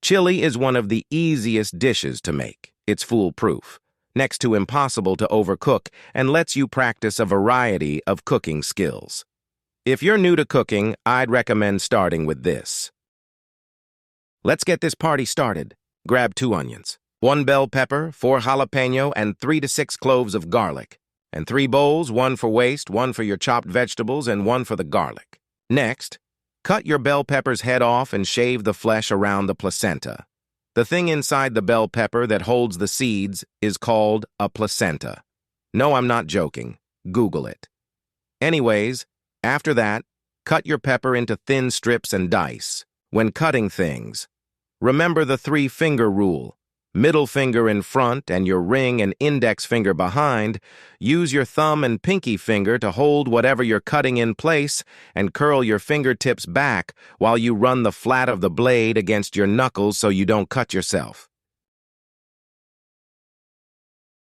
Chili is one of the easiest dishes to make. It's foolproof, next to impossible to overcook, and lets you practice a variety of cooking skills. If you're new to cooking, I'd recommend starting with this. Let's get this party started. Grab 2 onions, 1 bell pepper, 4 jalapeno, and 3 to 6 cloves of garlic. And 3 bowls, 1 for waste, 1 for your chopped vegetables, and 1 for the garlic. Next, cut your bell pepper's head off and shave the flesh around the placenta. The thing inside the bell pepper that holds the seeds is called a placenta. No, I'm not joking. Google it. Anyways, after that, cut your pepper into thin strips and dice. When cutting things, remember the 3-finger rule. Middle finger in front and your ring and index finger behind. Use your thumb and pinky finger to hold whatever you're cutting in place and curl your fingertips back while you run the flat of the blade against your knuckles so you don't cut yourself.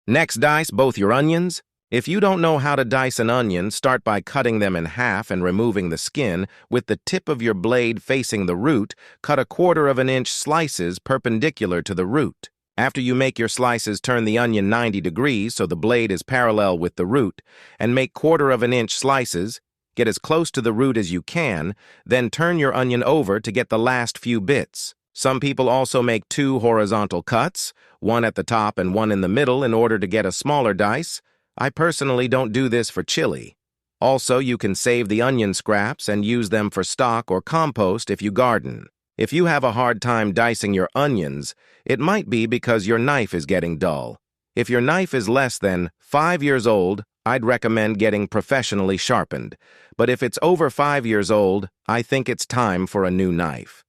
Next, dice both your onions. If you don't know how to dice an onion, start by cutting them in half and removing the skin. With the tip of your blade facing the root, cut 1/4 inch slices perpendicular to the root. After you make your slices, turn the onion 90 degrees so the blade is parallel with the root, and make 1/4 inch slices. Get as close to the root as you can, then turn your onion over to get the last few bits. Some people also make 2 horizontal cuts, 1 at the top and 1 in the middle in order to get a smaller dice. I personally don't do this for chili. Also, you can save the onion scraps and use them for stock or compost if you garden. If you have a hard time dicing your onions, it might be because your knife is getting dull. If your knife is less than 5 years old, I'd recommend getting professionally sharpened. But if it's over 5 years old, I think it's time for a new knife.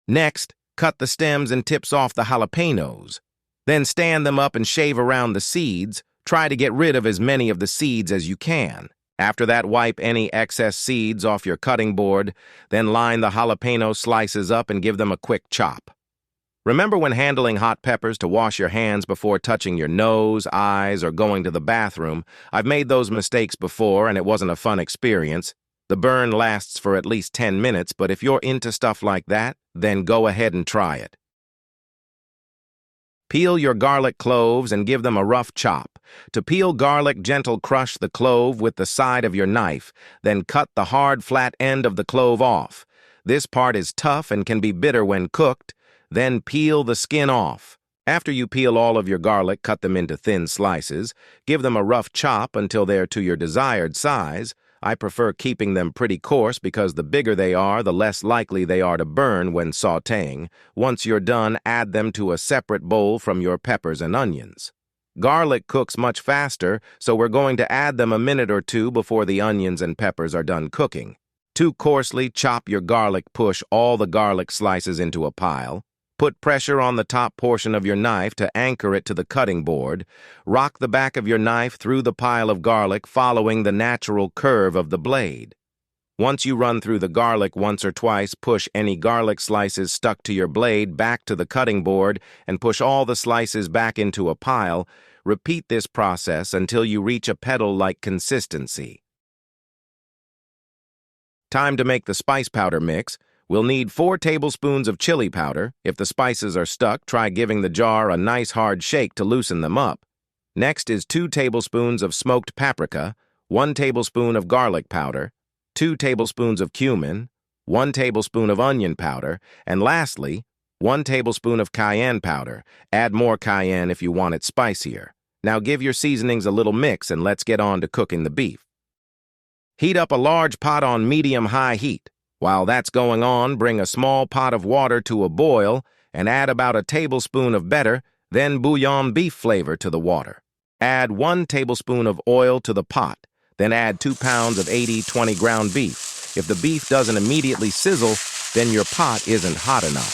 Next, cut the stems and tips off the jalapenos. Then stand them up and shave around the seeds. Try to get rid of as many of the seeds as you can. After that, wipe any excess seeds off your cutting board, then line the jalapeno slices up and give them a quick chop. Remember when handling hot peppers to wash your hands before touching your nose, eyes, or going to the bathroom. I've made those mistakes before and it wasn't a fun experience. The burn lasts for at least 10 minutes, but if you're into stuff like that, then go ahead and try it. Peel your garlic cloves and give them a rough chop. To peel garlic, gently crush the clove with the side of your knife, then cut the hard, flat end of the clove off. This part is tough and can be bitter when cooked. Then peel the skin off. After you peel all of your garlic, cut them into thin slices. Give them a rough chop until they're to your desired size. I prefer keeping them pretty coarse because the bigger they are, the less likely they are to burn when sautéing. Once you're done, add them to a separate bowl from your peppers and onions. Garlic cooks much faster, so we're going to add them a minute or 2 before the onions and peppers are done cooking. To coarsely chop your garlic, push all the garlic slices into a pile. Put pressure on the top portion of your knife to anchor it to the cutting board. Rock the back of your knife through the pile of garlic, following the natural curve of the blade. Once you run through the garlic once or twice, push any garlic slices stuck to your blade back to the cutting board and push all the slices back into a pile. Repeat this process until you reach a petal-like consistency. Time to make the spice powder mix. We'll need 4 tablespoons of chili powder. If the spices are stuck, try giving the jar a nice hard shake to loosen them up. Next is 2 tablespoons of smoked paprika, 1 tablespoon of garlic powder, 2 tablespoons of cumin, 1 tablespoon of onion powder, and lastly, 1 tablespoon of cayenne powder. Add more cayenne if you want it spicier. Now give your seasonings a little mix and let's get on to cooking the beef. Heat up a large pot on medium-high heat. While that's going on, bring a small pot of water to a boil and add about a tablespoon of better, then bouillon beef flavor to the water. Add 1 tablespoon of oil to the pot, then add 2 pounds of 80/20 ground beef. If the beef doesn't immediately sizzle, then your pot isn't hot enough.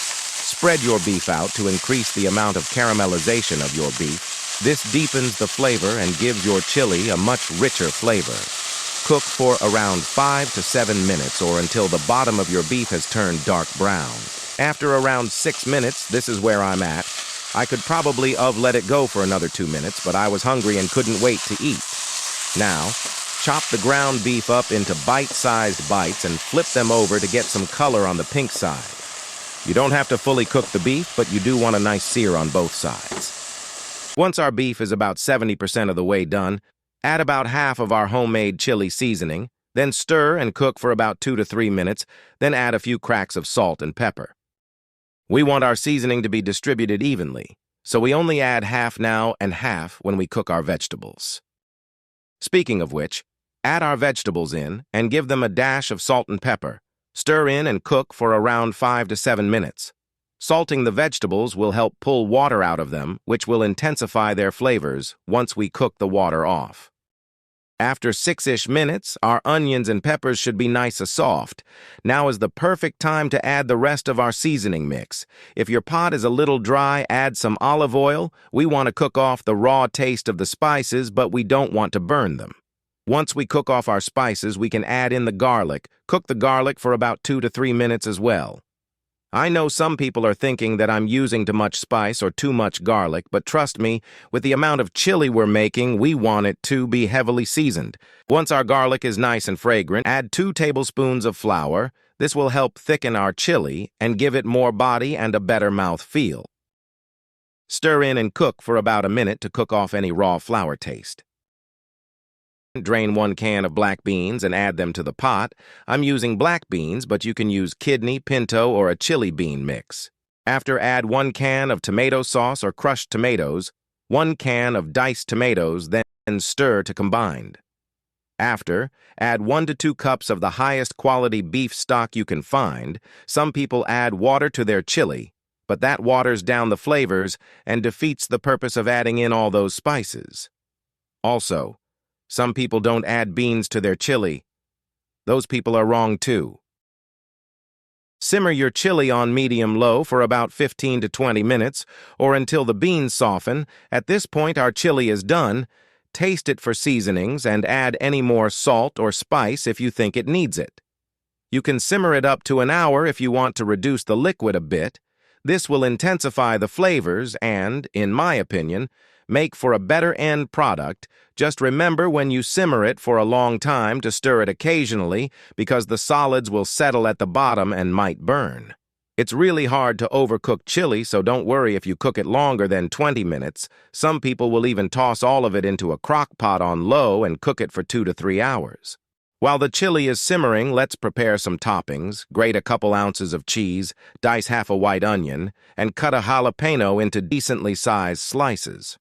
Spread your beef out to increase the amount of caramelization of your beef. This deepens the flavor and gives your chili a much richer flavor. Cook for around 5 to 7 minutes or until the bottom of your beef has turned dark brown. After around 6 minutes, this is where I'm at. I could probably have let it go for another 2 minutes, but I was hungry and couldn't wait to eat. Now, chop the ground beef up into bite-sized bites and flip them over to get some color on the pink side. You don't have to fully cook the beef, but you do want a nice sear on both sides. Once our beef is about 70% of the way done, add about half of our homemade chili seasoning, then stir and cook for about 2 to 3 minutes, then add a few cracks of salt and pepper. We want our seasoning to be distributed evenly, so we only add half now and half when we cook our vegetables. Speaking of which, add our vegetables in and give them a dash of salt and pepper. Stir in and cook for around 5 to 7 minutes. Salting the vegetables will help pull water out of them, which will intensify their flavors once we cook the water off. After 6-ish minutes, our onions and peppers should be nice and soft. Now is the perfect time to add the rest of our seasoning mix. If your pot is a little dry, add some olive oil. We want to cook off the raw taste of the spices, but we don't want to burn them. Once we cook off our spices, we can add in the garlic. Cook the garlic for about 2 to 3 minutes as well. I know some people are thinking that I'm using too much spice or too much garlic, but trust me, with the amount of chili we're making, we want it to be heavily seasoned. Once our garlic is nice and fragrant, add 2 tablespoons of flour. This will help thicken our chili and give it more body and a better mouth feel. Stir in and cook for about a minute to cook off any raw flour taste. Drain 1 can of black beans and add them to the pot. I'm using black beans, but you can use kidney, pinto, or a chili bean mix. After, add 1 can of tomato sauce or crushed tomatoes, 1 can of diced tomatoes, then stir to combine. After, add 1 to 2 cups of the highest quality beef stock you can find. Some people add water to their chili, but that waters down the flavors and defeats the purpose of adding in all those spices. Also, some people don't add beans to their chili. Those people are wrong too. Simmer your chili on medium-low for about 15 to 20 minutes or until the beans soften. At this point, our chili is done. Taste it for seasonings and add any more salt or spice if you think it needs it. You can simmer it up to an hour if you want to reduce the liquid a bit. This will intensify the flavors and, in my opinion, make for a better end product. Just remember when you simmer it for a long time to stir it occasionally because the solids will settle at the bottom and might burn. It's really hard to overcook chili, so don't worry if you cook it longer than 20 minutes. Some people will even toss all of it into a crock pot on low and cook it for 2 to 3 hours. While the chili is simmering, let's prepare some toppings. Grate a couple ounces of cheese, dice half a white onion, and cut a jalapeno into decently sized slices.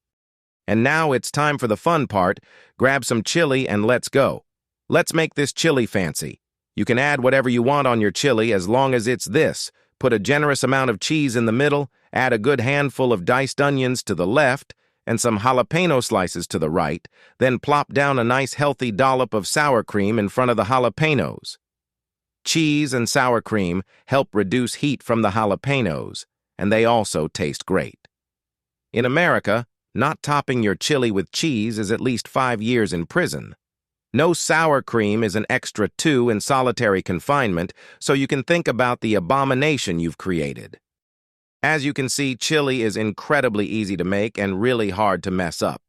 And now it's time for the fun part. Grab some chili and let's go. Let's make this chili fancy. You can add whatever you want on your chili as long as it's this. Put a generous amount of cheese in the middle, add a good handful of diced onions to the left, and some jalapeno slices to the right, then plop down a nice healthy dollop of sour cream in front of the jalapenos. Cheese and sour cream help reduce heat from the jalapenos, and they also taste great. In America, not topping your chili with cheese is at least 5 years in prison. No sour cream is an extra 2 in solitary confinement, so you can think about the abomination you've created. As you can see, chili is incredibly easy to make and really hard to mess up.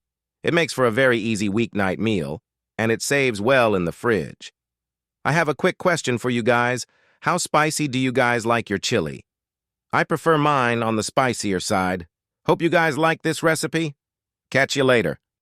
It makes for a very easy weeknight meal, and it saves well in the fridge. I have a quick question for you guys. How spicy do you guys like your chili? I prefer mine on the spicier side. Hope you guys like this recipe. Catch you later.